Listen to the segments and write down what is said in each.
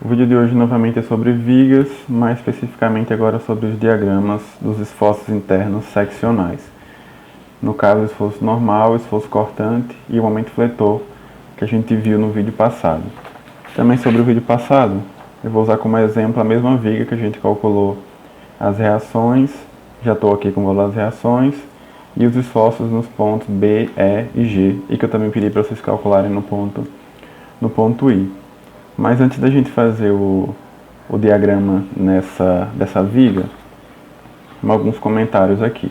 O vídeo de hoje novamente é sobre vigas, mais especificamente agora sobre os diagramas dos esforços internos seccionais. No caso, o esforço normal, o esforço cortante e o momento fletor que a gente viu no vídeo passado. Também sobre o vídeo passado, eu vou usar como exemplo a mesma viga que a gente calculou as reações, já estou aqui com o valor das reações, e os esforços nos pontos B, E e G, e que eu também pedi para vocês calcularem no ponto I. Mas antes da gente fazer o diagrama dessa viga, alguns comentários aqui.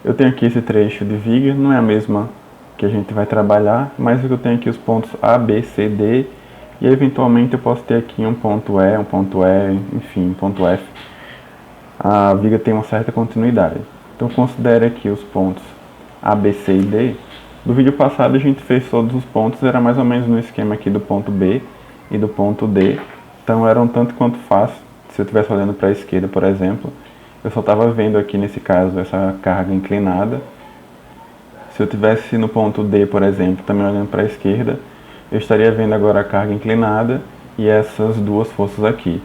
Eu tenho aqui esse trecho de viga, não é a mesma que a gente vai trabalhar, mas eu tenho aqui os pontos A, B, C, D, e eventualmente eu posso ter aqui um ponto E, enfim, um ponto F. A viga tem uma certa continuidade. Então considere aqui os pontos A, B, C e D. No vídeo passado a gente fez todos os pontos, era mais ou menos no esquema aqui do ponto B e do ponto D. Então era um tanto quanto fácil. Se eu estivesse olhando para a esquerda, por exemplo, eu só estava vendo aqui nesse caso essa carga inclinada. Se eu estivesse no ponto D, por exemplo, também olhando para a esquerda, eu estaria vendo agora a carga inclinada e essas duas forças aqui.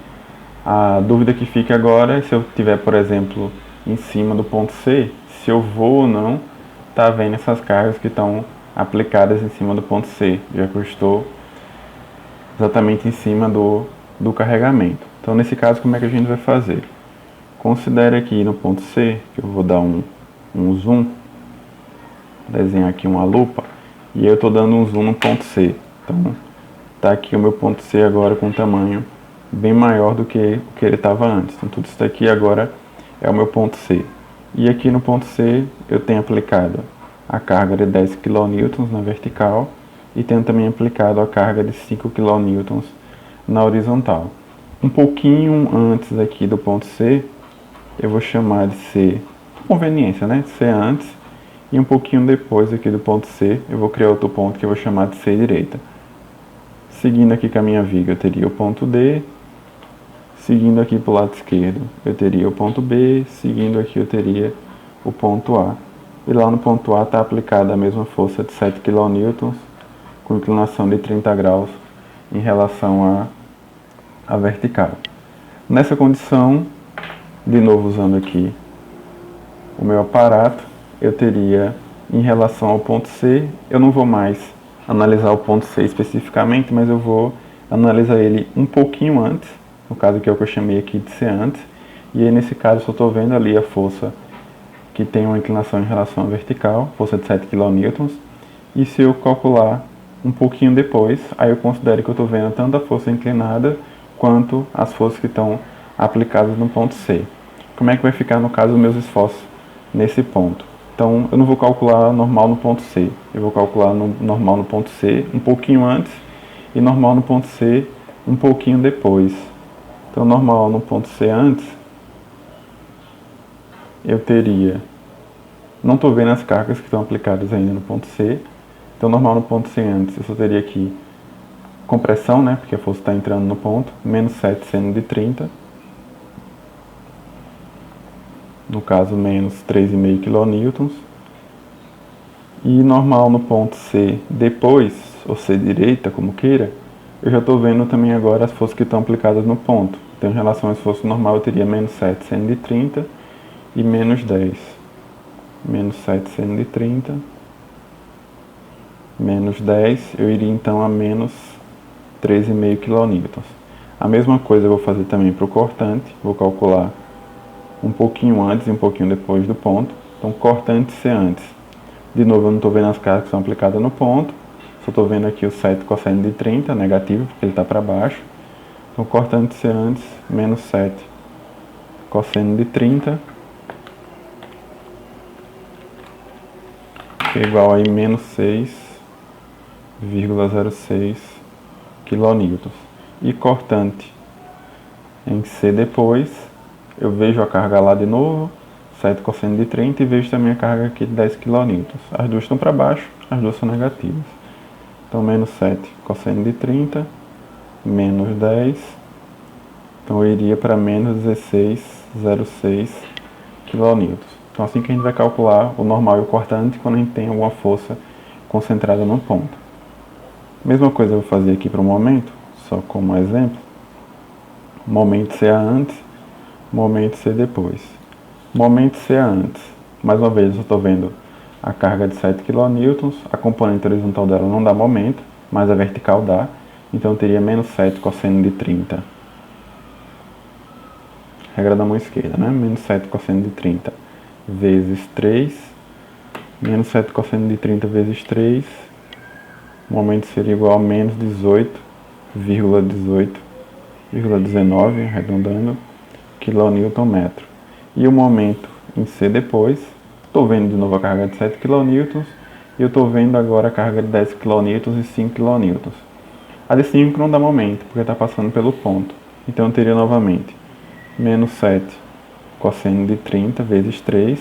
A dúvida que fica agora é se eu estiver, por exemplo, em cima do ponto C, se eu vou ou não estar vendo essas cargas que estão aplicadas em cima do ponto C, já que eu estou exatamente em cima do carregamento. Então, nesse caso, como é que a gente vai fazer? Considere aqui no ponto C, que eu vou dar um zoom, desenhar aqui uma lupa, e eu estou dando um zoom no ponto C. Então, está aqui o meu ponto C agora com um tamanho bem maior do que o que ele estava antes. Então, tudo isso daqui agora é o meu ponto C. E aqui no ponto C, eu tenho aplicado a carga de 10 kN na vertical e tenho também aplicado a carga de 5 kN na horizontal. Um pouquinho antes aqui do ponto C, eu vou chamar de C, por conveniência, né? C antes, e um pouquinho depois aqui do ponto C, eu vou criar outro ponto que eu vou chamar de C direita. Seguindo aqui com a minha viga, eu teria o ponto D. Seguindo aqui para o lado esquerdo, eu teria o ponto B. Seguindo aqui, eu teria o ponto A. E lá no ponto A está aplicada a mesma força de 7 kN, com inclinação de 30 graus em relação à vertical. Nessa condição, de novo usando aqui o meu aparato, eu teria, em relação ao ponto C, eu não vou mais analisar o ponto C especificamente, mas eu vou analisar ele um pouquinho antes, no caso que é o que eu chamei aqui de C antes, e aí nesse caso eu só estou vendo ali a força que tem uma inclinação em relação à vertical, força de 7 kN, e se eu calcular um pouquinho depois, aí eu considero que eu estou vendo tanto a força inclinada quanto as forças que estão aplicadas no ponto C. Como é que vai ficar no caso dos meus esforços nesse ponto? Então, eu não vou calcular normal no ponto C, eu vou calcular normal no ponto C um pouquinho antes e normal no ponto C um pouquinho depois. Então, normal no ponto C antes, eu teria, não estou vendo as cargas que estão aplicadas ainda no ponto C, então normal no ponto C antes, eu só teria aqui compressão, né, porque a força está entrando no ponto, menos 7 seno de 30, no caso menos 3,5 kN, e normal no ponto C depois, ou C direita, como queira, eu já estou vendo também agora as forças que estão aplicadas no ponto. Então, em relação ao esforço normal, eu teria menos 7 seno de 30 e menos 10. Menos 7 seno de 30, menos 10, eu iria então a menos 13,5 kN. A mesma coisa eu vou fazer também para o cortante, vou calcular um pouquinho antes e um pouquinho depois do ponto. Então, cortante C antes. De novo, eu não estou vendo as cargas que são aplicadas no ponto, só estou vendo aqui o 7 cosseno de 30, negativo, porque ele está para baixo. Então, cortante C antes, menos 7 cosseno de 30, que é igual a menos 6,06 kN. E cortante em C depois, eu vejo a carga lá de novo, 7 cosseno de 30, e vejo também a carga aqui de 10 kN. As duas estão para baixo, as duas são negativas. Então, menos 7 cosseno de 30, menos 10. Então, eu iria para menos 16,06 kN. Então, assim que a gente vai calcular o normal e o cortante quando a gente tem alguma força concentrada no ponto. Mesma coisa eu vou fazer aqui para o momento, só como exemplo. Momento CA antes, momento C depois. Momento CA antes. Mais uma vez, eu estou vendo a carga de 7 kN, a componente horizontal dela não dá momento, mas a vertical dá. Então eu teria menos 7 cosseno de 30. Regra da mão esquerda, né? Menos 7 cosseno de 30 vezes 3. Menos 7 cosseno de 30 vezes 3. O momento seria igual a menos 18,19, arredondando, kN. E o momento em C depois, estou vendo de novo a carga de 7 kN, e eu estou vendo agora a carga de 10 kN e 5 kN. A de 5 não dá momento, porque está passando pelo ponto. Então eu teria novamente menos 7 cosseno de 30 vezes 3.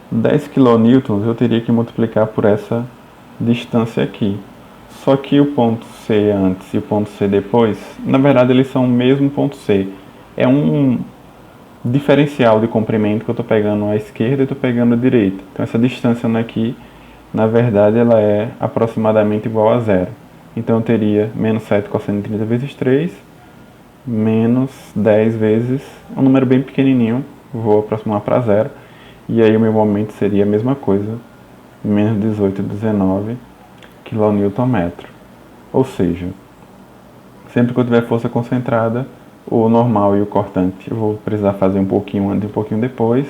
10 kN eu teria que multiplicar por essa distância aqui. Só que o ponto C antes e o ponto C depois, na verdade eles são o mesmo ponto C. É um diferencial de comprimento que eu estou pegando à esquerda e estou pegando à direita. Então essa distância aqui, na verdade, ela é aproximadamente igual a zero. Então eu teria menos 7 cosseno de 30 vezes 3, menos 10 vezes, um número bem pequenininho, vou aproximar para zero. E aí o meu momento seria a mesma coisa, menos 18,19 kN. Ou seja, sempre que eu tiver força concentrada, o normal e o cortante eu vou precisar fazer um pouquinho antes e um pouquinho depois.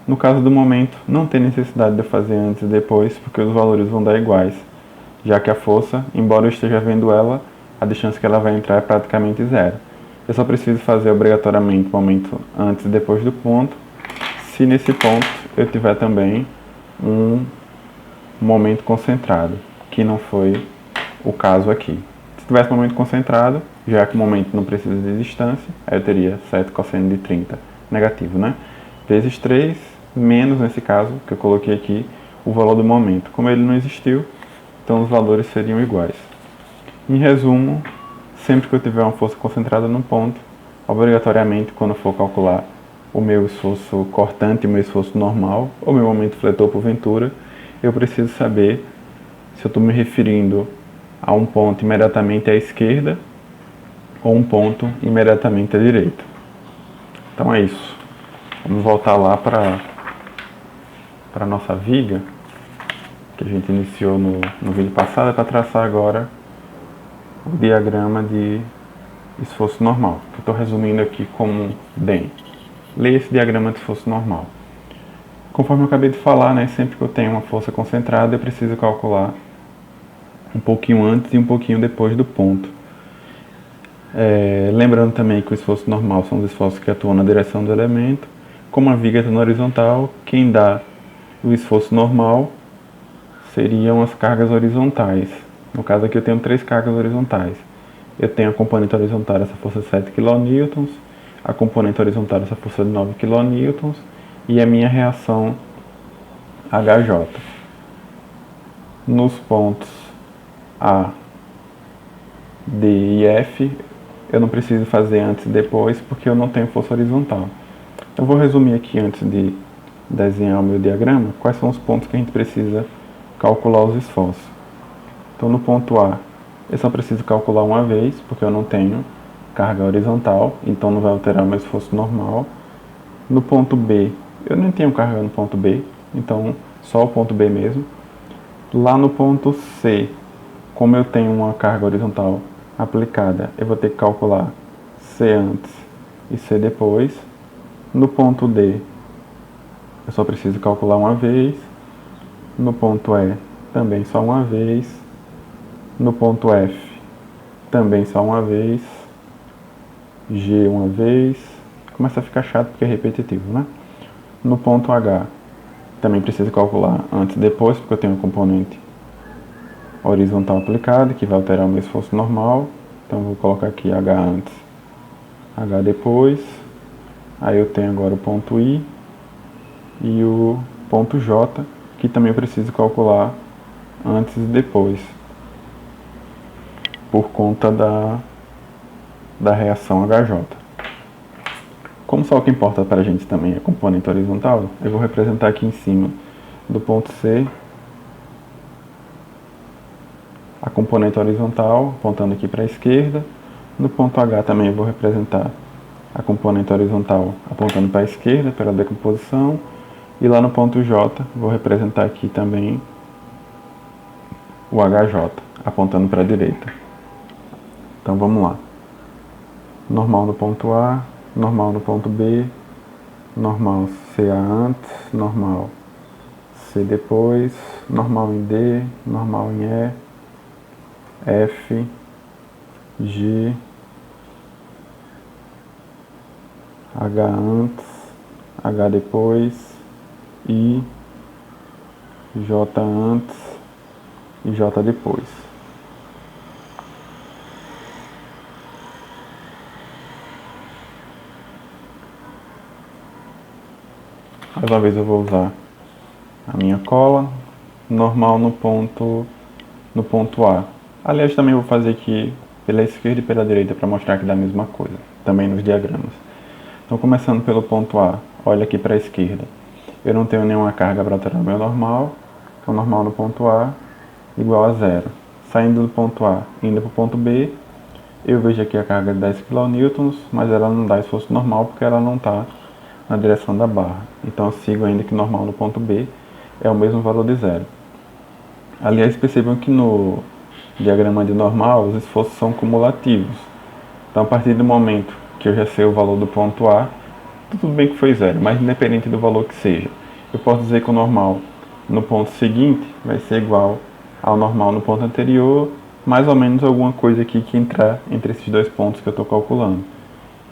No caso do momento, não tem necessidade de eu fazer antes e depois, porque os valores vão dar iguais, já que a força, embora eu esteja vendo ela, a distância que ela vai entrar é praticamente zero. Eu só preciso fazer obrigatoriamente o momento antes e depois do ponto, se nesse ponto eu tiver também um momento concentrado, que não foi o caso aqui. Se tivesse momento concentrado, já que o momento não precisa de distância, aí eu teria 7 cosseno de 30 negativo, né? Vezes 3, menos, nesse caso, que eu coloquei aqui, o valor do momento. Como ele não existiu, então os valores seriam iguais. Em resumo, sempre que eu tiver uma força concentrada num ponto, obrigatoriamente, quando eu for calcular o meu esforço cortante e o meu esforço normal, ou meu momento fletor por ventura, eu preciso saber se eu estou me referindo a um ponto imediatamente à esquerda ou um ponto imediatamente à direita. Então é isso. Vamos voltar lá para a nossa viga, que a gente iniciou no vídeo passado, para traçar agora o diagrama de esforço normal, que eu estou resumindo aqui como DEM. Leia esse diagrama de esforço normal. Conforme eu acabei de falar, né, sempre que eu tenho uma força concentrada, eu preciso calcular um pouquinho antes e um pouquinho depois do ponto. Lembrando também que o esforço normal são os esforços que atuam na direção do elemento. Como a viga está na horizontal, quem dá o esforço normal seriam as cargas horizontais. No caso aqui eu tenho 3 cargas horizontais. Eu tenho a componente horizontal, essa força de 7 kN, a componente horizontal, essa força de 9 kN, e a minha reação HJ. Nos pontos A, D e F, eu não preciso fazer antes e depois, porque eu não tenho força horizontal. Eu vou resumir aqui antes de desenhar o meu diagrama, quais são os pontos que a gente precisa calcular os esforços. Então no ponto A, eu só preciso calcular uma vez, porque eu não tenho carga horizontal, então não vai alterar o meu esforço normal. No ponto B, eu nem tenho carga no ponto B, então só o ponto B mesmo. Lá no ponto C, como eu tenho uma carga horizontal aplicada, eu vou ter que calcular C antes e C depois. No ponto D, eu só preciso calcular uma vez. No ponto E, também só uma vez. No ponto F, também só uma vez. G uma vez. Começa a ficar chato porque é repetitivo, né? No ponto H, também preciso calcular antes e depois, porque eu tenho um componente horizontal aplicado, que vai alterar o meu esforço normal. Então vou colocar aqui H antes, H depois. Aí eu tenho agora o ponto I e o ponto J, que também eu preciso calcular antes e depois, por conta da reação HJ. Como só o que importa para a gente também é a componente horizontal, eu vou representar aqui em cima do ponto C a componente horizontal, apontando aqui para a esquerda, No ponto H também eu vou representar a componente horizontal apontando para a esquerda, pela decomposição. E lá no ponto J, vou representar aqui também o HJ, apontando para a direita. Então vamos lá. Normal no ponto A, normal no ponto B, normal CA antes, normal C depois, normal em D, normal em E, F, G, H antes, H depois, I, J antes e J depois. Mais uma vez eu vou usar a minha cola, normal no ponto A. Aliás, também vou fazer aqui pela esquerda e pela direita para mostrar que dá a mesma coisa, também nos diagramas. Então, começando pelo ponto A, olha aqui para a esquerda. Eu não tenho nenhuma carga para alterar o meu normal, então normal no ponto A igual a zero. Saindo do ponto A, indo para o ponto B, eu vejo aqui a carga de 10 kN, mas ela não dá esforço normal porque ela não está na direção da barra. Então eu sigo ainda que normal no ponto B é o mesmo valor de zero. Aliás, percebam que no diagrama de normal os esforços são cumulativos. Então a partir do momento que eu já sei o valor do ponto A, tudo bem que foi zero, mas independente do valor que seja, eu posso dizer que o normal no ponto seguinte vai ser igual ao normal no ponto anterior, mais ou menos alguma coisa aqui que entrar entre esses dois pontos que eu estou calculando.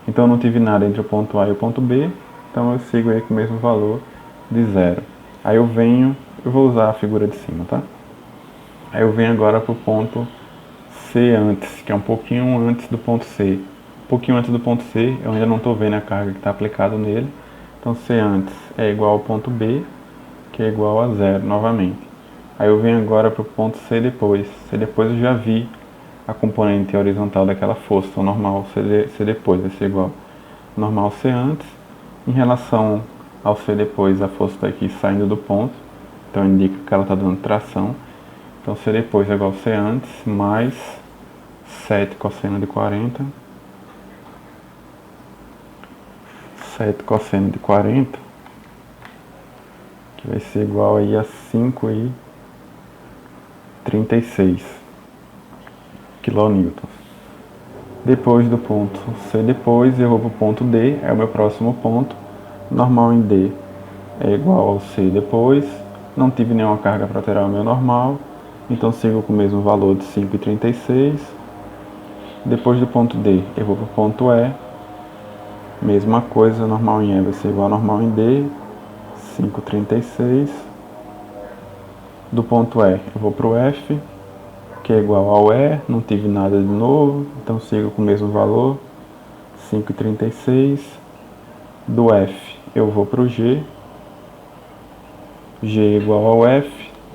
Então eu não tive nada entre o ponto A e o ponto B, então eu sigo aí com o mesmo valor de zero. Aí eu vou usar a figura de cima, tá? Aí eu venho agora para o ponto C antes, que é um pouquinho antes do ponto C. Um pouquinho antes do ponto C, eu ainda não estou vendo a carga que está aplicada nele. Então C antes é igual ao ponto B, que é igual a zero novamente. Aí eu venho agora para o ponto C depois. C depois eu já vi a componente horizontal daquela força, então normal C depois vai ser igual normal C antes. Em relação ao C depois, a força está aqui saindo do ponto, então indica que ela está dando tração. Então C depois é igual a C antes, mais 7 cosseno de 40. 7 cosseno de 40, que vai ser igual aí a 5,36 kN. Depois do ponto C depois, eu vou para o ponto D, é o meu próximo ponto. Normal em D é igual ao C depois. Não tive nenhuma carga para alterar o meu normal, então sigo com o mesmo valor de 5,36. Depois do ponto D, eu vou para o ponto E. Mesma coisa, normal em E vai ser igual a normal em D, 5,36. Do ponto E, eu vou para o F, que é igual ao E, não tive nada de novo, então sigo com o mesmo valor, 5,36. Do F, eu vou para o G, G é igual ao F,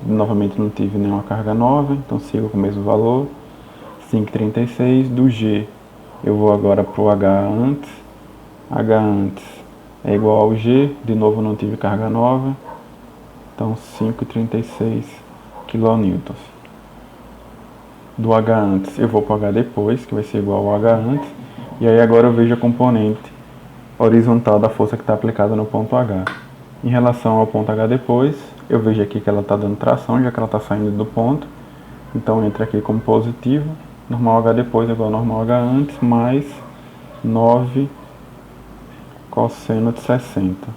novamente não tive nenhuma carga nova, então sigo com o mesmo valor, 5,36. Do G, eu vou agora para o H antes, H antes é igual ao G, de novo não tive carga nova, então 5,36 kN. Do H antes eu vou para o H depois, que vai ser igual ao H antes, e aí agora eu vejo a componente horizontal da força que está aplicada no ponto H. Em relação ao ponto H depois, eu vejo aqui que ela está dando tração, já que ela está saindo do ponto, então entra aqui como positivo, normal H depois é igual ao normal H antes, mais 9 cosseno de 60.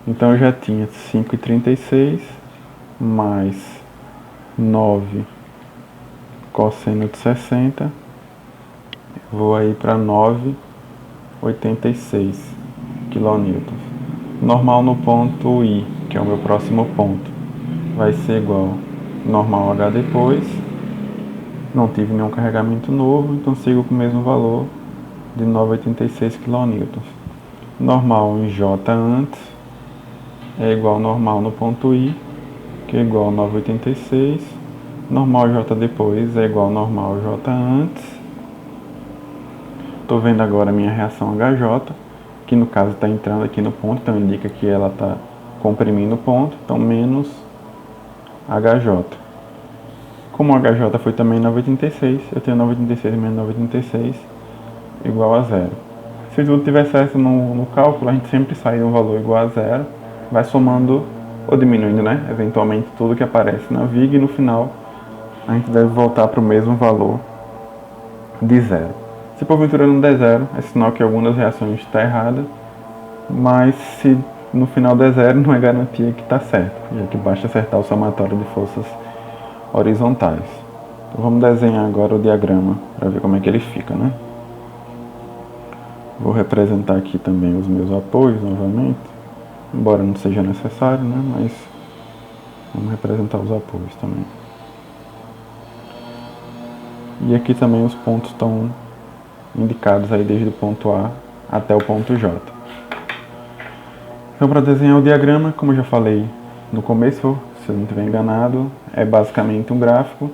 Então eu já tinha 5,36 mais 9 cosseno de 60, vou aí para 9,86 kN. Normal no ponto I, que é o meu próximo ponto, vai ser igual normal H depois. Não tive nenhum carregamento novo, então sigo com o mesmo valor de 9,86 kN. Normal em J antes é igual ao normal no ponto I, que é igual a 9,86. Normal J depois é igual ao normal J antes. Estou vendo agora a minha reação HJ, que no caso está entrando aqui no ponto, então indica que ela está comprimindo o ponto, então menos HJ. Como o HJ foi também 9,86, eu tenho 9,86 menos 9,86, igual a zero. Se tudo tiver certo no cálculo, a gente sempre sai de um valor igual a zero, vai somando ou diminuindo, né? Eventualmente tudo que aparece na viga, e no final a gente deve voltar para o mesmo valor de zero. Se porventura não der zero, é sinal que alguma das reações está errada, mas se no final der zero, não é garantia que está certo, já que basta acertar o somatório de forças horizontais. Então vamos desenhar agora o diagrama para ver como é que ele fica, né? Vou representar aqui também os meus apoios novamente, embora não seja necessário, né? Mas vamos representar os apoios também. E aqui também os pontos estão indicados aí desde o ponto A até o ponto J. Então, para desenhar o diagrama, como eu já falei no começo, se eu não estiver enganado, é basicamente um gráfico,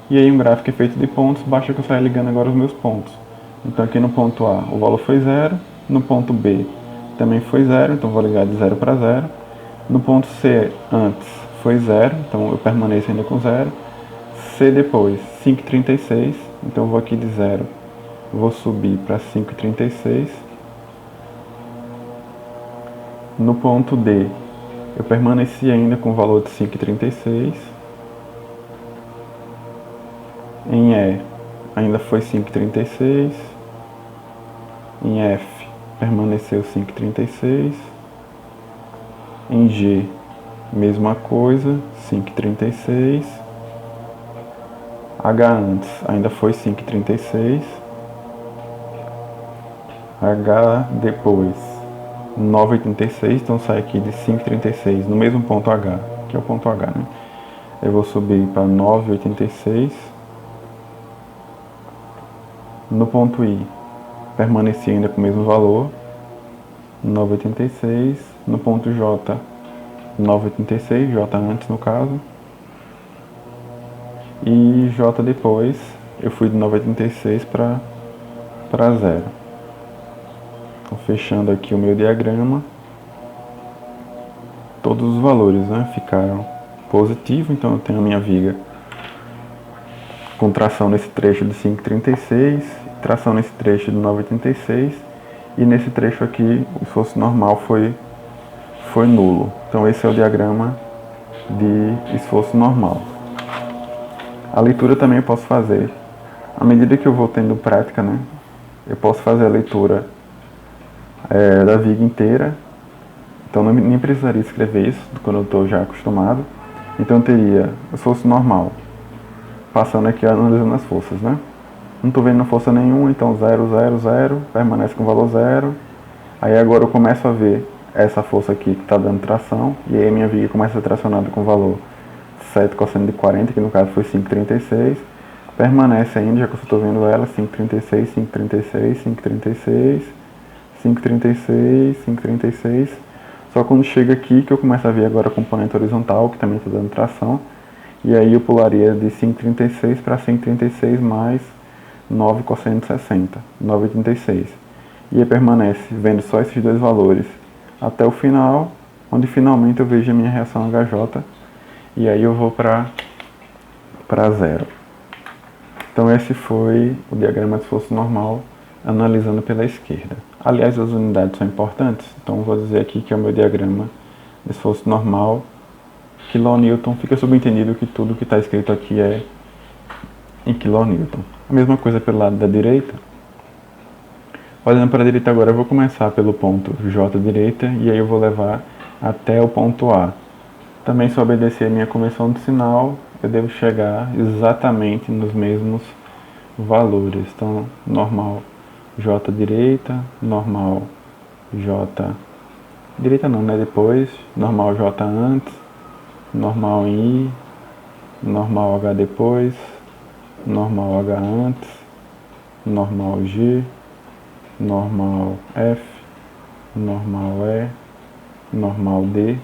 e aí um gráfico é feito de pontos, basta que eu saia ligando agora os meus pontos. Então aqui no ponto A o valor foi 0, no ponto B também foi 0, então vou ligar de 0 para 0. No ponto C antes foi 0, então eu permaneço ainda com 0. C depois 5,36, então eu vou aqui de 0, vou subir para 5,36. No ponto D eu permaneci ainda com o valor de 5,36. Em E ainda foi 5,36. Em F permaneceu 5,36. Em G, mesma coisa, 5,36. H antes ainda foi 5,36. H depois 9,86, então sai aqui de 5,36 no mesmo ponto H, que é o ponto H, né? Eu vou subir para 9,86. No ponto I, permaneci ainda com o mesmo valor, 9,86. No ponto J, 9,86, J antes no caso. E J depois, eu fui de 9,86 para 0. Então, fechando aqui o meu diagrama, todos os valores, né, ficaram positivos, então eu tenho a minha viga com tração nesse trecho de 5,36, tração nesse trecho de 9,86, e nesse trecho aqui o esforço normal foi nulo. Então esse é o diagrama de esforço normal. A leitura também eu posso fazer, à medida que eu vou tendo prática, né, eu posso fazer a leitura da viga inteira, então nem precisaria escrever isso quando eu estou já acostumado. Então eu teria o esforço normal, passando aqui analisando as forças, né? Não estou vendo força nenhuma, então 0, 0, 0, permanece com o valor 0. Aí agora eu começo a ver essa força aqui que está dando tração, e aí a minha viga começa a ser tracionada com o valor 7 cosseno de 40, que no caso foi 5,36. Permanece ainda, já que eu estou vendo ela, 5,36, 5,36, 5,36, 5,36, 5,36. Só quando chega aqui que eu começo a ver agora a componente horizontal, que também está dando tração. E aí eu pularia de 5,36 para 5,36 mais 9 cosseno de 60, 9,86. E aí permanece vendo só esses dois valores até o final, onde finalmente eu vejo a minha reação HJ, e aí eu vou para 0. Então esse foi o diagrama de esforço normal, analisando pela esquerda. Aliás, as unidades são importantes, então vou dizer aqui que é o meu diagrama de esforço normal, quilonewton. Fica subentendido que tudo que está escrito aqui é em quilonewton. A mesma coisa pelo lado da direita. Olhando para a direita agora, eu vou começar pelo ponto J direita, e aí eu vou levar até o ponto A. Também, se obedecer a minha convenção de sinal, eu devo chegar exatamente nos mesmos valores. Então, normal J direita, normal J direita não, né? Depois, normal J antes, normal em I, normal H depois, normal H antes, normal G, normal F, normal E, normal D,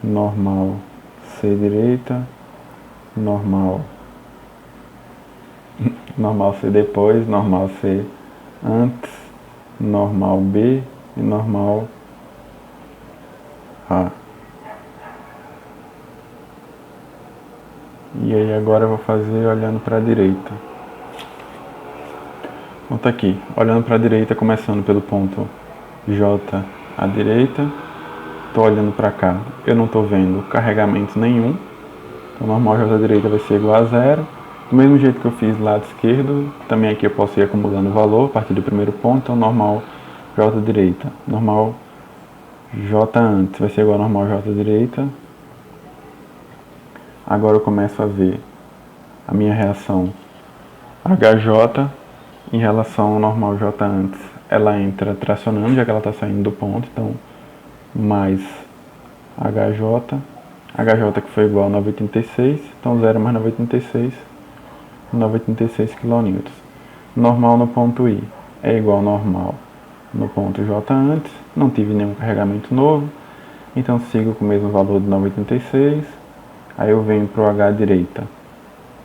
normal C direita, normal C depois, normal C antes, normal B e normal A. E aí agora eu vou fazer olhando para a direita. Então tá aqui, olhando para a direita, começando pelo ponto J à direita, estou olhando para cá, eu não estou vendo carregamento nenhum, então normal J à direita vai ser igual a zero. Do mesmo jeito que eu fiz do lado esquerdo, também aqui eu posso ir acumulando valor a partir do primeiro ponto, então normal J à direita, normal J antes vai ser igual a normal J à direita. Agora eu começo a ver a minha reação HJ em relação ao normal J antes. Ela entra tracionando, já que ela está saindo do ponto, então mais HJ, HJ que foi igual a 986, então 0 mais 986, 986 kN. Normal no ponto I é igual ao normal no ponto J antes, não tive nenhum carregamento novo, então sigo com o mesmo valor de 986, aí eu venho para o H à direita,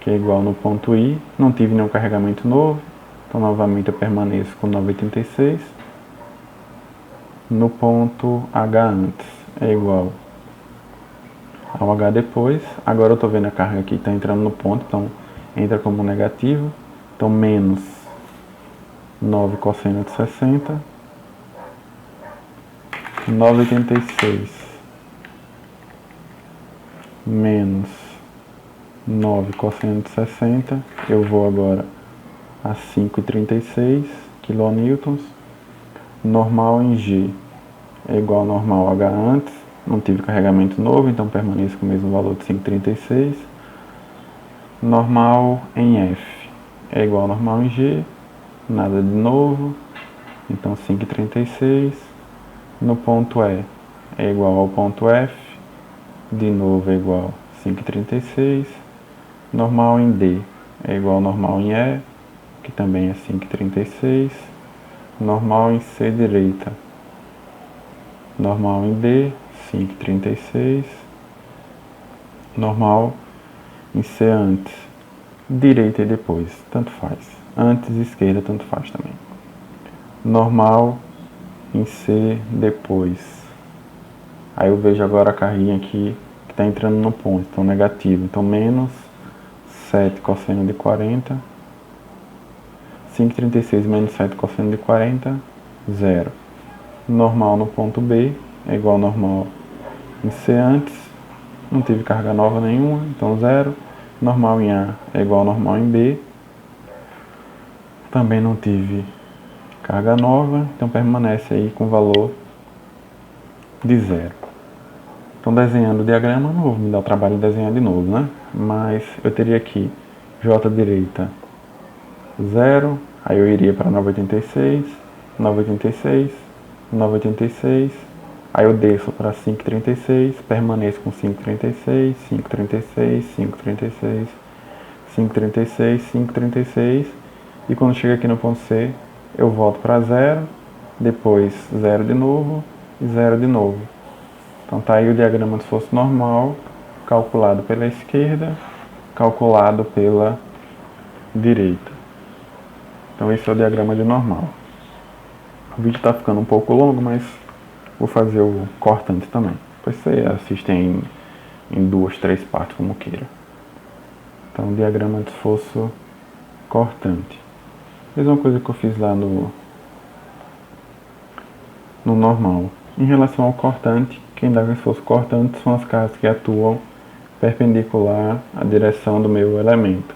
que é igual no ponto I, não tive nenhum carregamento novo, então novamente eu permaneço com 986, no ponto H antes é igual ao H depois, agora eu estou vendo a carga aqui está entrando no ponto, então entra como negativo, então menos 9 cosseno de 60, 9,86 menos 9 cosseno de 60, eu vou agora a 5,36 kN. Normal em G é igual ao normal H antes, não tive carregamento novo, então permaneço com o mesmo valor de 5,36. Normal em F é igual ao normal em G, nada de novo, então 5,36. No ponto E é igual ao ponto F, de novo é igual a 5,36. Normal em D é igual ao normal em E, que também é 5,36. Normal em C direita, normal em D, 5,36. Normal em C antes, direita e depois, tanto faz. Antes e esquerda, tanto faz também. Normal em C depois. Aí eu vejo agora a carrinha aqui que está entrando no ponto, então negativo. Então menos 7 cosseno de 40. 5,36 menos 7 cosseno de 40, 0. Normal no ponto B é igual ao normal em C antes, não tive carga nova nenhuma, então 0. Normal em A é igual ao normal em B, também não tive carga nova, então permanece aí com valor de 0. Então desenhando o diagrama, não vou me dar o trabalho de desenhar de novo, né? Mas eu teria aqui J direita 0, aí eu iria para 9,86, 9,86, 9,86, aí eu desço para 5,36, permaneço com 5,36, 5,36, 5,36, 5,36, 5,36, e quando chega aqui no ponto C, eu volto para 0, depois 0 de novo e 0 de novo. Então tá aí o diagrama de esforço normal, calculado pela esquerda, calculado pela direita. Então esse é o diagrama de normal. O vídeo está ficando um pouco longo, mas vou fazer o cortante também. Depois você assiste em 2, 3 partes, como queira. Então diagrama de esforço cortante. Mesma coisa que eu fiz lá no normal. Em relação ao cortante, quem dá o esforço cortante são as cargas que atuam perpendicular à direção do meu elemento.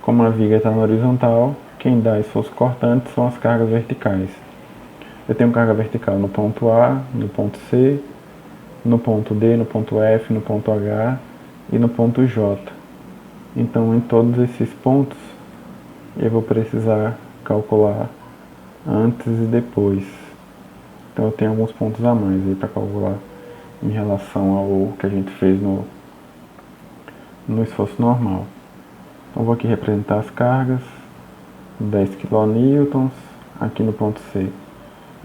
Como a viga está na horizontal, quem dá esforço cortante são as cargas verticais. Eu tenho carga vertical no ponto A, no ponto C, no ponto D, no ponto F, no ponto H e no ponto J. Então, em todos esses pontos, eu vou precisar calcular antes e depois. Então, eu tenho alguns pontos a mais aí para calcular em relação ao que a gente fez no esforço normal. Então, vou aqui representar as cargas, 10 kN, aqui no ponto C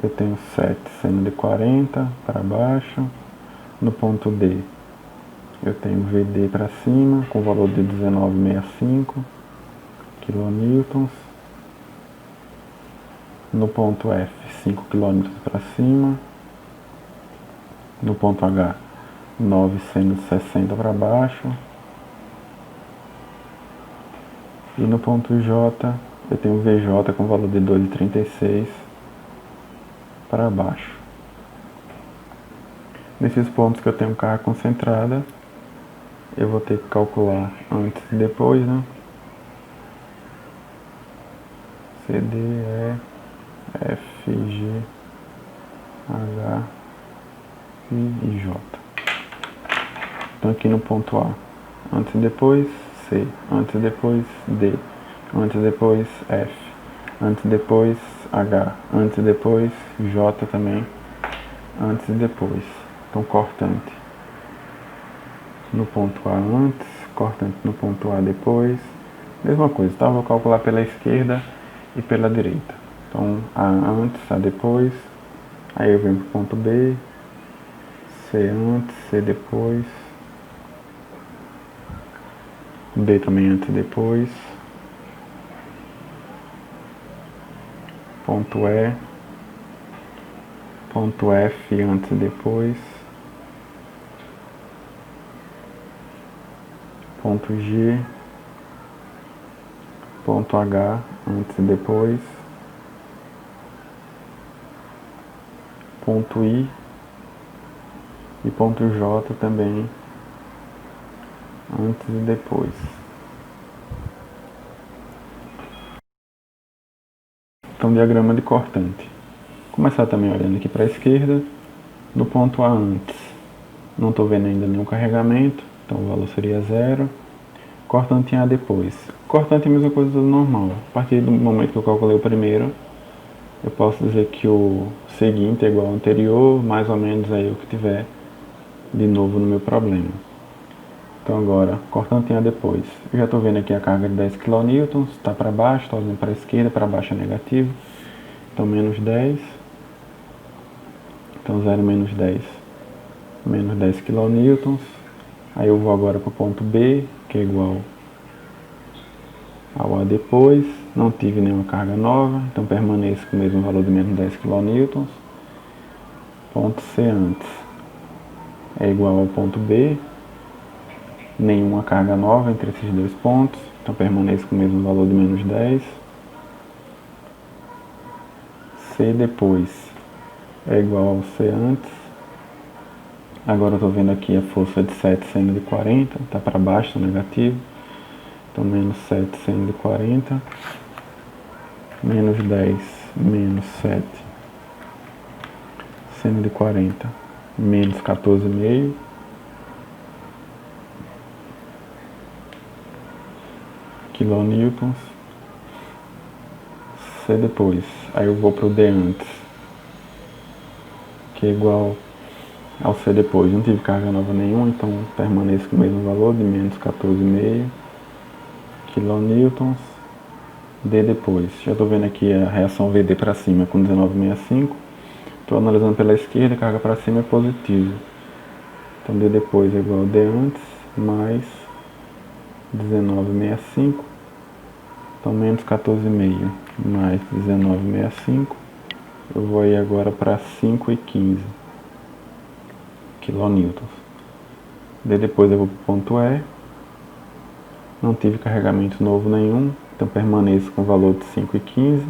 eu tenho 7 seno de 40 para baixo, no ponto D eu tenho VD para cima, com valor de 19,65 kN, no ponto F 5 kN para cima, no ponto H 9 seno de 60 para baixo, e no ponto J eu tenho VJ com valor de 2,36 para baixo. Nesses pontos que eu tenho carga concentrada, eu vou ter que calcular antes e depois, né? CD, E, F, G, H, I e J. Então aqui no ponto A, antes e depois, C, antes e depois, D, antes e depois, F, antes e depois, H, antes e depois, J também, antes e depois. Então cortante no ponto A antes, cortante no ponto A depois, mesma coisa, tá? Vou calcular pela esquerda e pela direita. Então A antes, A depois, aí eu venho para o ponto B, C antes, C depois, B também antes e depois, ponto E, ponto F antes e depois, ponto G, ponto H antes e depois, ponto I e ponto J também antes e depois. Então, diagrama de cortante. Começar também olhando aqui para a esquerda, no ponto A antes, não estou vendo ainda nenhum carregamento, então o valor seria 0. Cortante em A depois. Cortante é a mesma coisa do normal. A partir do momento que eu calculei o primeiro, eu posso dizer que o seguinte é igual ao anterior, mais ou menos aí o que tiver de novo no meu problema. Então agora, cortante em A depois. Eu já estou vendo aqui a carga de 10 kN, está para baixo, estou olhando para a esquerda, para baixo é negativo. Então menos 10. Então 0 menos 10. Menos 10 kN. Aí eu vou agora para o ponto B, que é igual ao A depois. Não tive nenhuma carga nova, então permaneço com o mesmo valor de menos 10 kN. Ponto C antes é igual ao ponto B. Nenhuma carga nova entre esses dois pontos, então permaneço com o mesmo valor de menos 10. C depois é igual ao C antes. Agora eu estou vendo aqui a força de 7 sendo de 40, está para baixo, negativo. Então menos 7 sendo de 40, menos 10, menos 7 sendo de 40, menos 14,5. Kilonewtons. C depois, aí eu vou para o D antes, que é igual ao C depois. Não tive carga nova nenhuma, então permaneço com o mesmo valor de menos 14,5 kilonewtons. D depois, já estou vendo aqui a reação VD para cima com 19,65. Estou analisando pela esquerda, carga para cima é positivo. Então D depois é igual ao D antes, mais 19,65. Então menos 14,5 mais 19,65. Eu vou aí agora para 5,15 kilonewtons. Daí depois eu vou para o ponto E. Não tive carregamento novo nenhum, então permaneço com o valor de 5,15.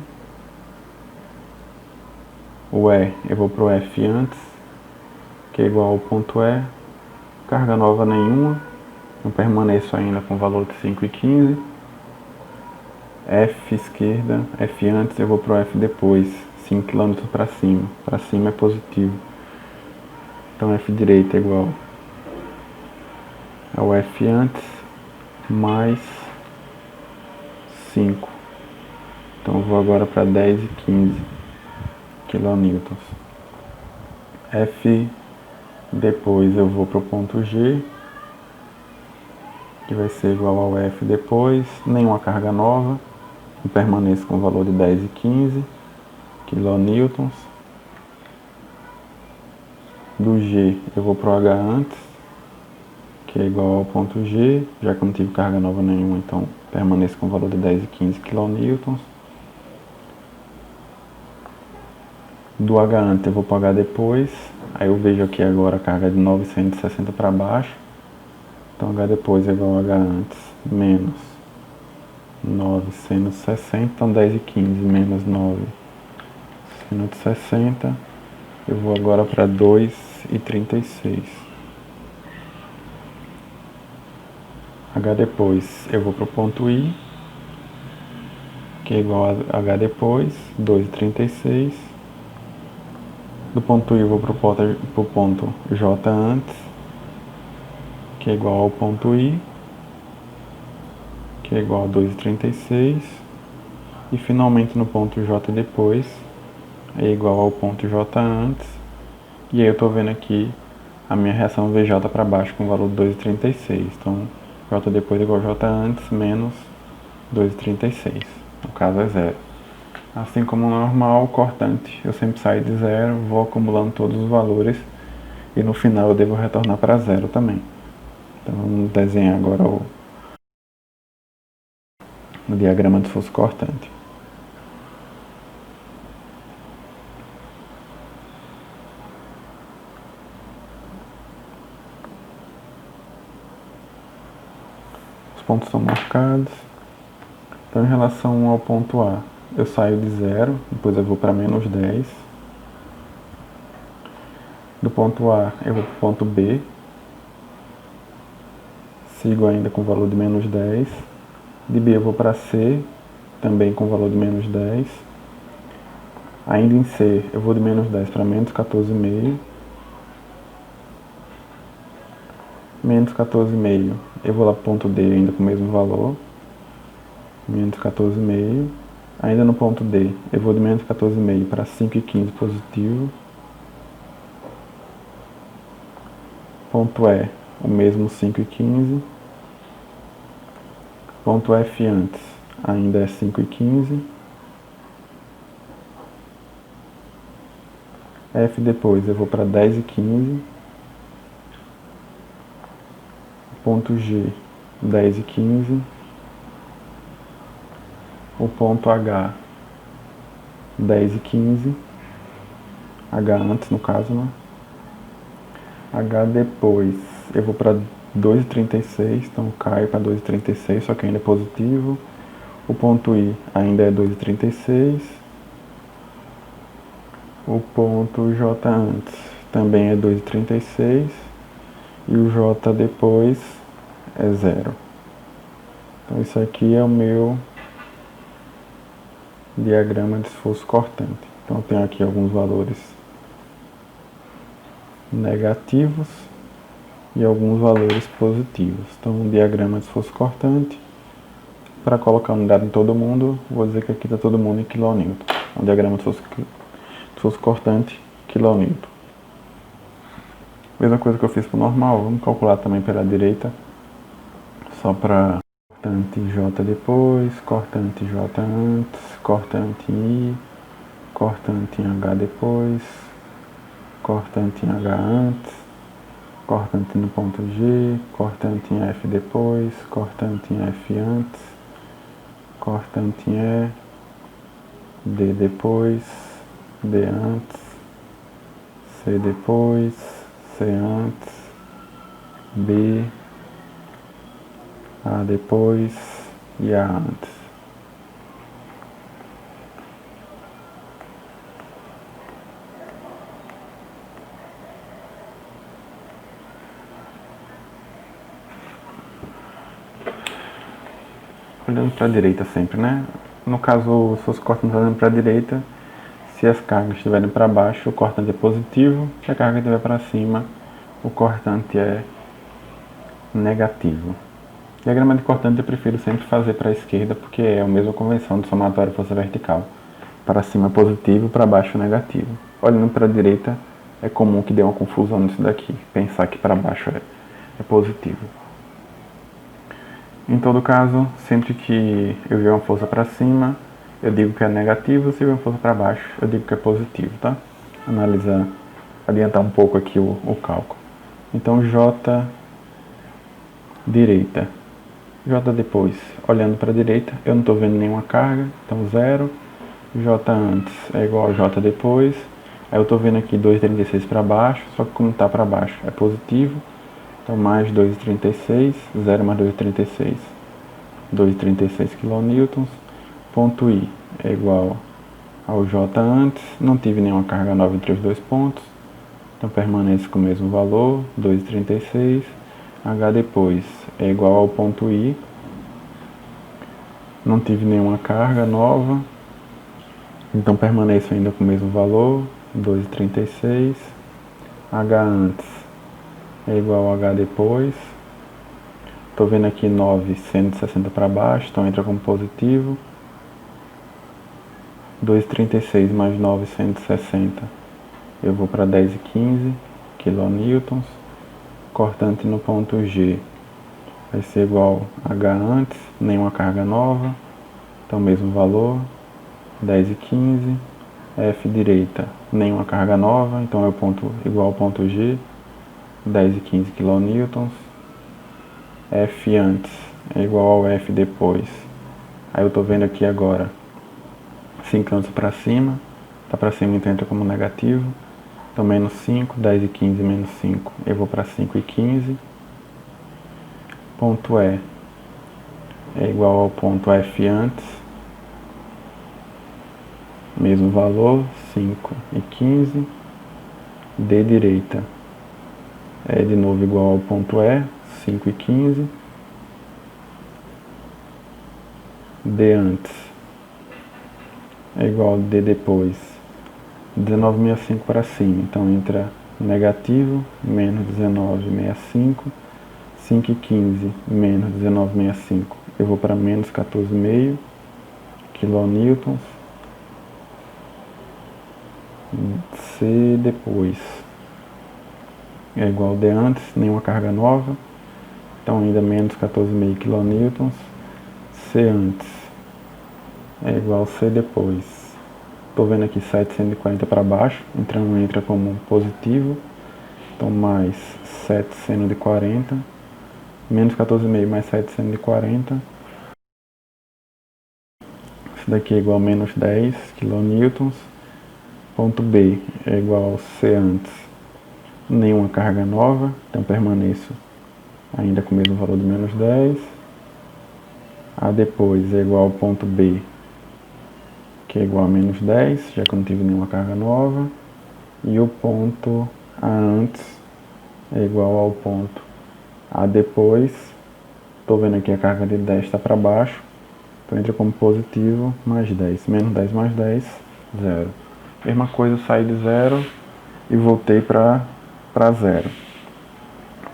O E eu vou para o F antes, que é igual ao ponto E. Carga nova nenhuma, então permaneço ainda com o valor de 5,15. F esquerda, F antes, eu vou para o F depois, 5 km para cima é positivo. Então F direita é igual ao F antes, mais 5. Então eu vou agora para 10 e 15 kilonewtons. F depois eu vou para o ponto G, que vai ser igual ao F depois, nenhuma carga nova. Eu permaneço com o valor de 10 e 15 kilonewtons. Do G eu vou para o H antes, que é igual ao ponto G, já que eu não tive carga nova nenhuma, então permaneço com o valor de 10 e 15 kilonewtons. Do H antes eu vou para o H depois, aí eu vejo aqui agora a carga de 960 para baixo, então H depois é igual ao H antes, menos 9 seno de 60, então 10 e 15 menos 9 seno de 60. Eu vou agora para 2 e 36. H depois, eu vou para o ponto I, que é igual a H depois, 2 e 36. Do ponto I eu vou para o ponto J antes, que é igual ao ponto I, que é igual a 2 e 36. E finalmente no ponto J depois, é igual ao ponto J antes. E aí eu estou vendo aqui a minha reação VJ para baixo com o valor de 2,36. Então, J depois é igual a J antes menos 2,36. No caso é zero. Assim como no normal, o cortante eu sempre saio de zero, vou acumulando todos os valores e no final eu devo retornar para zero também. Então vamos desenhar agora o diagrama de esforço cortante. Os pontos são marcados. Então, em relação ao ponto A, eu saio de zero, depois eu vou para menos 10. Do ponto A, eu vou para o ponto B. Sigo ainda com o valor de menos 10. De B, eu vou para C, também com o valor de menos 10. Ainda em C, eu vou de menos 10 para menos 14,5. Menos 14,5, eu vou lá para o ponto D ainda com o mesmo valor. Menos 14,5. Ainda no ponto D, eu vou de menos 14,5 para 5,15 positivo. Ponto E, o mesmo 5,15. Ponto F antes, ainda é 5,15. F depois, eu vou para 10,15. Ponto G, 10,15. O ponto H, 10,15. H antes, no caso, né? H depois, eu vou para 2,36, então caio para 2,36, só que ainda é positivo. O ponto I ainda é 2,36. O ponto J antes também é 2,36. E o J depois é zero. Então isso aqui é o meu diagrama de esforço cortante. Então eu tenho aqui alguns valores negativos e alguns valores positivos. Então um diagrama de esforço cortante, para colocar unidade em todo mundo, vou dizer que aqui está todo mundo em quilonewton. Um diagrama de esforço cortante, quilonewton. Mesma coisa que eu fiz para o normal, vamos calcular também pela direita, só para cortante J depois, cortante J antes, cortante I, cortante em H depois, cortante em H antes, cortante no ponto G, cortante em F depois, cortante em F antes, cortante em E, D depois, D antes, C depois, C antes, B, A depois e A antes. Olhando para a direita sempre, né? No caso, se fosse cortante olhando para a direita, se as cargas estiverem para baixo, o cortante é positivo. Se a carga estiver para cima, o cortante é negativo. Diagrama de cortante eu prefiro sempre fazer para a esquerda, porque é a mesma convenção do somatório de força vertical. Para cima positivo, para baixo negativo. Olhando para a direita, é comum que dê uma confusão nisso daqui. Pensar que para baixo é positivo. Em todo caso, sempre que eu ver uma força para cima, eu digo que é negativo. Se eu ver uma força para baixo, eu digo que é positivo, tá? Adiantar um pouco aqui o cálculo. Então, J direita. J depois, olhando para a direita, eu não estou vendo nenhuma carga, então zero. J antes é igual a J depois. Aí eu estou vendo aqui 2,36 para baixo, só que como está para baixo é positivo. Então mais 2,36, 0 mais 2,36 2,36 kN. Ponto I é igual ao J antes, não tive nenhuma carga nova entre os dois pontos, então permanece com o mesmo valor, 2,36. H depois é igual ao ponto I, não tive nenhuma carga nova, então permaneço ainda com o mesmo valor, 2,36. H antes é igual ao H depois. Estou vendo aqui 9, 160 para baixo, então entra como positivo. 2,36 mais 9, 160. Eu vou para 10,15 kN. Cortante no ponto G vai ser igual a H antes, nenhuma carga nova, então mesmo valor, 10,15. F direita, nenhuma carga nova, então é o ponto igual ao ponto G, 10,15 kN. F antes é igual ao F depois. Aí eu estou vendo aqui agora 5 km para cima, está para cima então entra como negativo. Então menos 5, 10,15 menos 5, eu vou para 5,15. Ponto E é igual ao ponto F antes, mesmo valor, 5,15. D direita é de novo igual ao ponto E, 5,15. D antes é igual ao D depois, 19,65 para cima, então entra negativo, menos 19,65, 5,15 menos 19,65, eu vou para menos 14,5 kN. C depois é igual ao D antes, nenhuma carga nova, então ainda menos 14,5 kN. C antes é igual ao C depois. Estou vendo aqui 740 para baixo, então entra como positivo, então mais 740, menos 14,5 mais 740, isso daqui é igual a menos 10 kN. Ponto B é igual ao C antes, nenhuma carga nova, então permaneço ainda com o mesmo valor de menos 10. A depois é igual ao ponto B, que é igual a menos 10, já que eu não tive nenhuma carga nova. E o ponto A antes é igual ao ponto A depois. Estou vendo aqui a carga de 10 está para baixo, então entra como positivo, mais 10. Menos 10 mais 10, 0. Mesma coisa, eu saí de 0 e voltei para 0.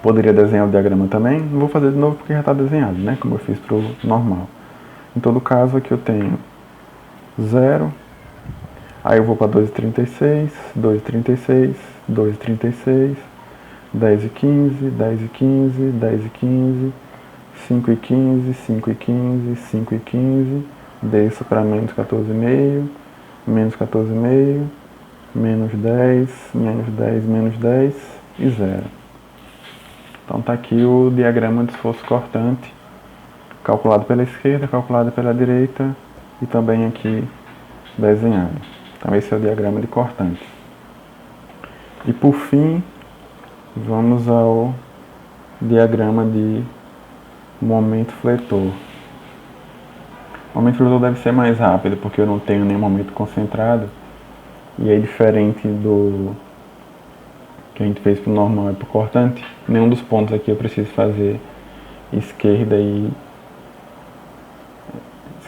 Poderia desenhar o diagrama também, não vou fazer de novo porque já está desenhado, né? Como eu fiz para o normal. Em todo caso, aqui eu tenho 0, aí eu vou para 2,36, 2,36, 2,36, 10,15, 10,15, 10,15, 5,15, 5,15, 5,15, desço para menos 14,5, menos 14,5, menos 10, menos 10, menos 10 e 0. Então está aqui o diagrama de esforço cortante, calculado pela esquerda, calculado pela direita e também aqui desenhado. Então esse é o diagrama de cortante. E por fim, vamos ao diagrama de momento fletor. O momento fletor deve ser mais rápido, porque eu não tenho nenhum momento concentrado, e é diferente do que a gente fez para o normal e para o cortante. Nenhum dos pontos aqui eu preciso fazer esquerda e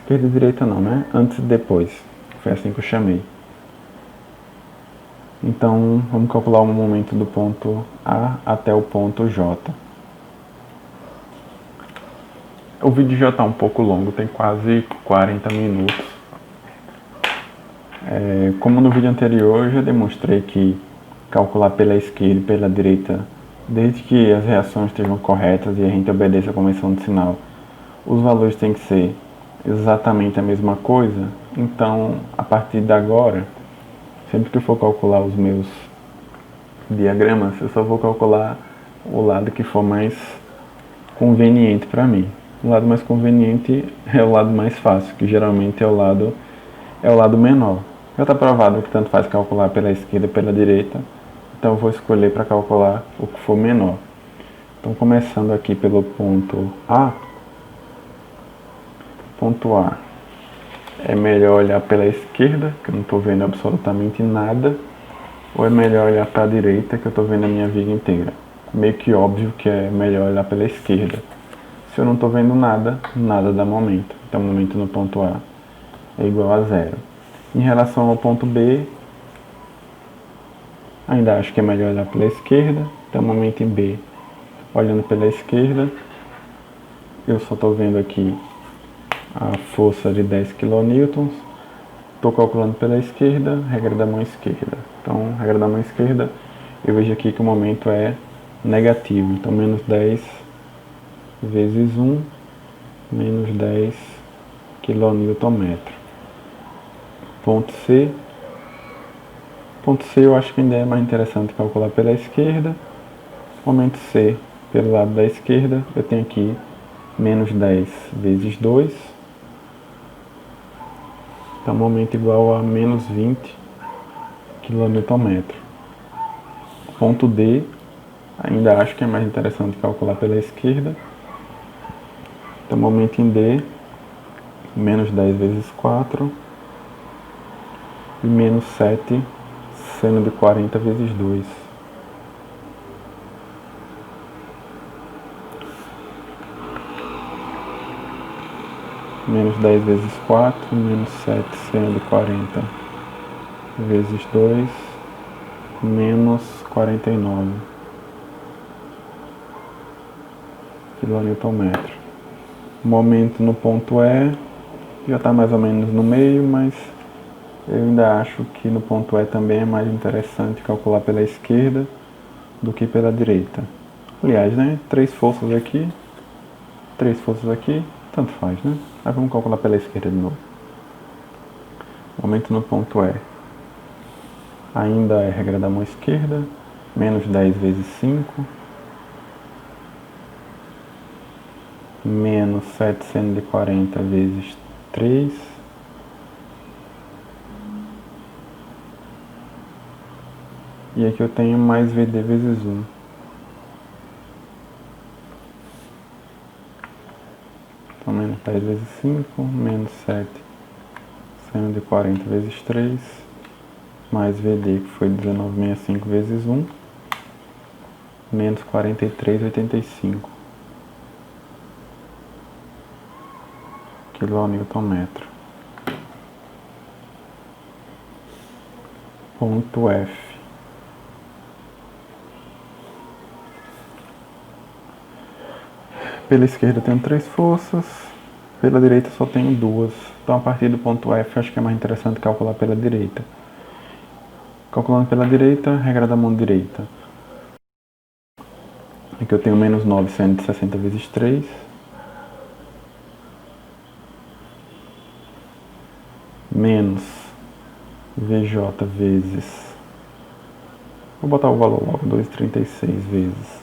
direita não, né? Antes e depois. Foi assim que eu chamei. Então, vamos calcular o momento do ponto A até o ponto J. O vídeo já está um pouco longo, tem quase 40 minutos. Como no vídeo anterior, eu já demonstrei que calcular pela esquerda e pela direita, desde que as reações estejam corretas e a gente obedeça a convenção de sinal, os valores têm que ser exatamente a mesma coisa. Então, a partir de agora, sempre que eu for calcular os meus diagramas, eu só vou calcular o lado que for mais conveniente para mim. O lado mais conveniente é o lado mais fácil, que geralmente é o lado menor. Já está provado que tanto faz calcular pela esquerda e pela direita, então eu vou escolher para calcular o que for menor. Então, começando aqui pelo ponto A, Ponto A. É melhor olhar pela esquerda, que eu não estou vendo absolutamente nada, ou é melhor olhar para a direita, que eu estou vendo a minha viga inteira? Meio que óbvio que é melhor olhar pela esquerda. Se eu não estou vendo nada, nada dá momento. Então, o momento no ponto A é igual a zero. Em relação ao ponto B, ainda acho que é melhor olhar pela esquerda. Então, o momento em B, olhando pela esquerda, eu só estou vendo aqui a força de 10 kN. Estou calculando pela esquerda, regra da mão esquerda. Então, regra da mão esquerda, eu vejo aqui que o momento é negativo. Então, menos 10 vezes 1, menos 10 kN. Ponto C. Ponto C eu acho que ainda é mais interessante calcular pela esquerda. Momento C, pelo lado da esquerda, eu tenho aqui menos 10 vezes 2. Então, momento igual a menos 20 kN. Ponto D, ainda acho que é mais interessante calcular pela esquerda. Então, momento em D, menos 10 vezes 4 e menos 7 seno de 40 vezes 2. Menos 10 vezes 4, menos 7 seno de 40 vezes 2, menos 49 kN. Momento no ponto E, já está mais ou menos no meio, mas eu ainda acho que no ponto E também é mais interessante calcular pela esquerda do que pela direita. Aliás, né? 3 forças aqui, 3 forças aqui, tanto faz, né? Mas vamos calcular pela esquerda de novo. Momento no ponto E. Ainda é regra da mão esquerda, menos 10 vezes 5, menos 7 seno de 40 vezes 3, e aqui eu tenho mais VD vezes 1. Então, menos 10 vezes 5, menos 7 seno de 40 vezes 3, mais VD, que foi 19,65 vezes 1, menos 43,85 kN. Ponto F. Pela esquerda eu tenho 3 forças, pela direita só tenho 2. Então, a partir do ponto F, acho que é mais interessante calcular pela direita. Calculando pela direita, regra da mão direita. Aqui eu tenho menos 9 seno de 60 vezes 3. Menos VJ vezes... Vou botar o valor logo, 2,36 vezes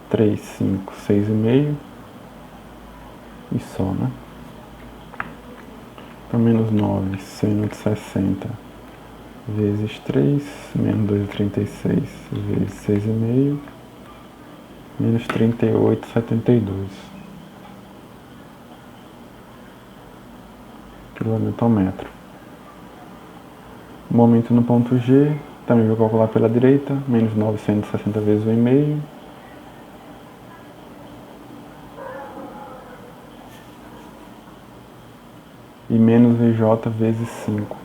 3, 5, 6,5. E só, né? Então, menos 9 seno de 60 vezes 3, menos 2,36 vezes 6,5, menos 38,72 kN. Momento no ponto G, também vou calcular pela direita, menos 960 vezes 1,5, e menos VJ vezes 5.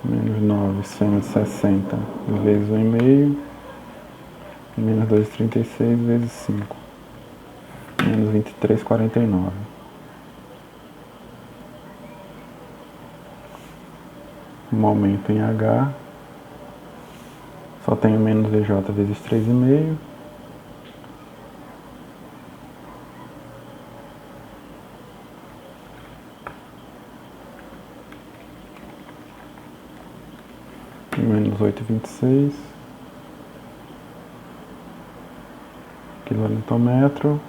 Menos 9 seno de 60 vezes 1,5, menos 2,36 vezes 5, menos 23,49. Momento em H, só tenho menos VJ vezes 3,5, menos 8,26 kN.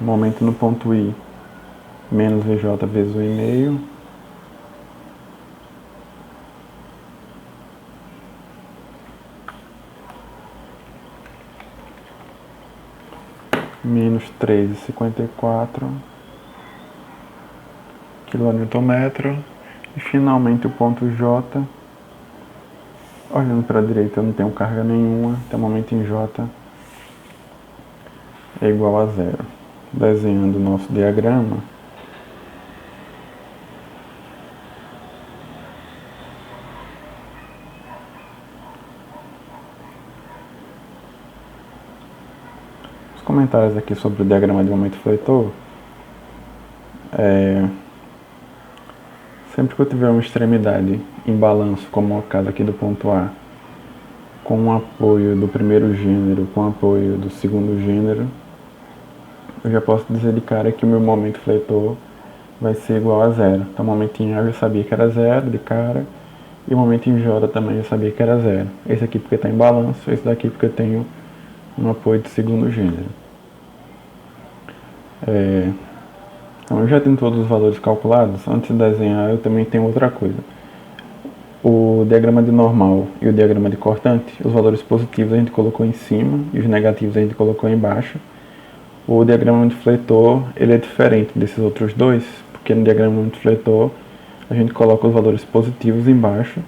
Momento no ponto I, menos VJ vezes 1,5, menos 3,54 kN. E finalmente o ponto J, olhando para a direita eu não tenho carga nenhuma, então o momento em J é igual a zero. Desenhando o nosso diagrama, os comentários aqui sobre o diagrama de momento fletor. Sempre que eu tiver uma extremidade em balanço, como é o caso aqui do ponto A, com o apoio do primeiro gênero, com o apoio do segundo gênero, eu já posso dizer de cara que o meu momento fletor vai ser igual a zero. Então o momento em A eu já sabia que era zero de cara, e o momento em J também eu sabia que era zero. Esse aqui porque está em balanço, esse daqui porque eu tenho um apoio do segundo gênero. Então eu já tenho todos os valores calculados. Antes de desenhar eu também tenho outra coisa. O diagrama de normal e o diagrama de cortante, os valores positivos a gente colocou em cima e os negativos a gente colocou embaixo. O diagrama de fletor ele é diferente desses outros dois, porque no diagrama de fletor a gente coloca os valores positivos embaixo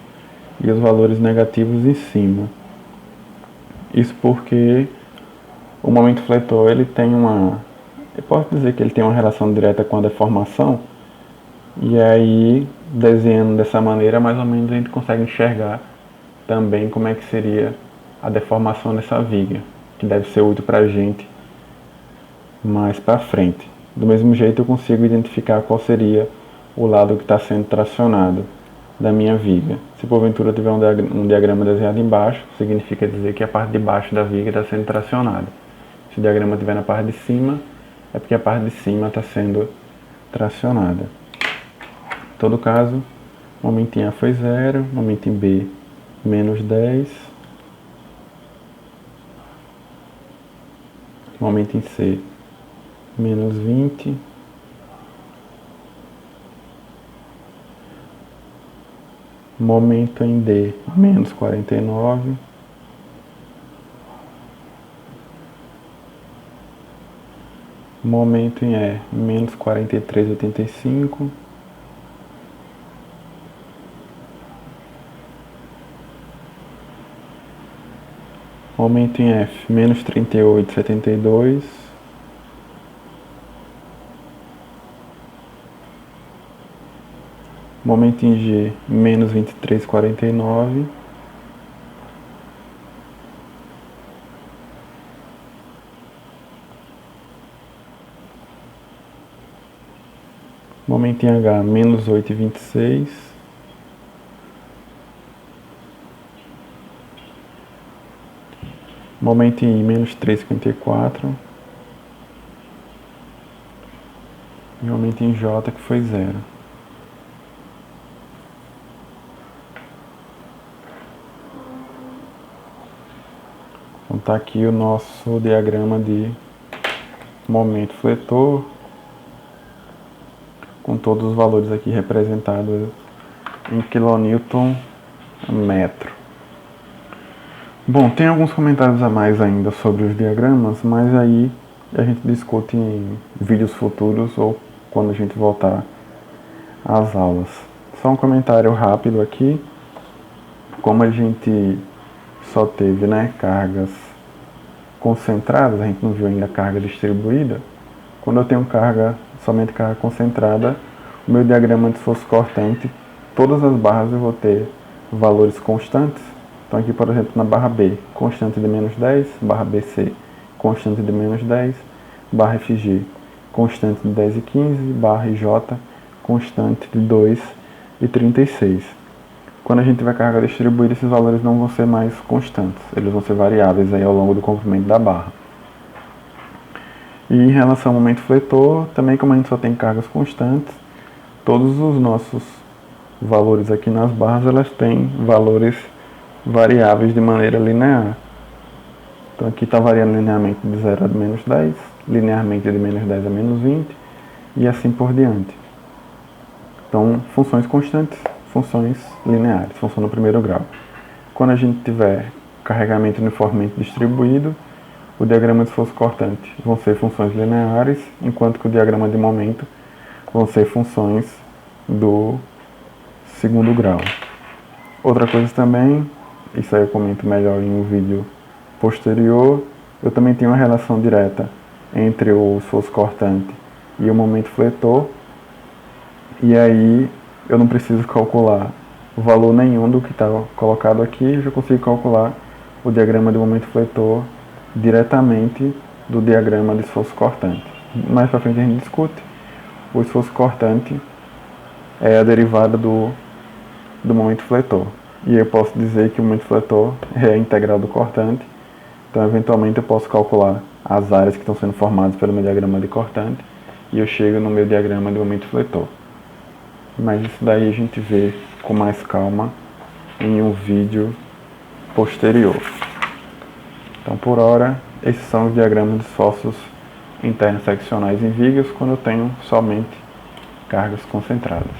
e os valores negativos em cima. Isso porque o momento fletor ele tem eu posso dizer que ele tem uma relação direta com a deformação, e aí desenhando dessa maneira mais ou menos a gente consegue enxergar também como é que seria a deformação dessa viga, que deve ser útil para a gente mais para frente. Do mesmo jeito eu consigo identificar qual seria o lado que está sendo tracionado da minha viga. Se porventura eu tiver um diagrama desenhado embaixo, significa dizer que a parte de baixo da viga está sendo tracionada. Se o diagrama estiver na parte de cima, é porque a parte de cima está sendo tracionada. Em todo caso, momento em A foi 0, momento em B menos 10, momento em C menos 20, momento em D menos 49, momento em E menos 43,85, momento em F menos 38,72, momento em G menos 23,49, momento em H menos 8,26, momento em I menos 3,54 e momento em J que foi 0. Então está aqui o nosso diagrama de momento fletor, com todos os valores aqui representados em kN/metro. Bom, tem alguns comentários a mais ainda sobre os diagramas, mas aí a gente discute em vídeos futuros ou quando a gente voltar às aulas. Só um comentário rápido aqui. Como a gente só teve cargas concentradas, a gente não viu ainda carga distribuída. Quando eu tenho somente carga concentrada, o meu diagrama de esforço cortante, todas as barras eu vou ter valores constantes. Então aqui, por exemplo, na barra B, constante de menos 10, barra BC, constante de menos 10, barra FG, constante de 10,15, barra IJ, constante de 2,36. Quando a gente tiver carga distribuída, esses valores não vão ser mais constantes, eles vão ser variáveis aí ao longo do comprimento da barra. E em relação ao momento fletor, também como a gente só tem cargas constantes, todos os nossos valores aqui nas barras, elas têm valores variáveis de maneira linear. Então aqui está variando linearmente de 0 a menos 10, linearmente de menos 10 a menos 20, e assim por diante. Então, funções constantes, funções lineares, função no primeiro grau. Quando a gente tiver carregamento uniformemente distribuído, o diagrama de esforço cortante vão ser funções lineares, enquanto que o diagrama de momento vão ser funções do segundo grau. Outra coisa também, isso aí eu comento melhor em um vídeo posterior, eu também tenho uma relação direta entre o esforço cortante e o momento fletor, e aí eu não preciso calcular o valor nenhum do que está colocado aqui, eu já consigo calcular o diagrama de momento fletor diretamente do diagrama de esforço cortante. Mais para frente a gente discute. O esforço cortante é a derivada do momento fletor. E eu posso dizer que o momento fletor é a integral do cortante. Então, eventualmente, eu posso calcular as áreas que estão sendo formadas pelo meu diagrama de cortante e eu chego no meu diagrama de momento fletor. Mas isso daí a gente vê com mais calma em um vídeo posterior. Então, por hora, esses são os diagramas de esforços internos seccionais em vigas quando eu tenho somente cargas concentradas.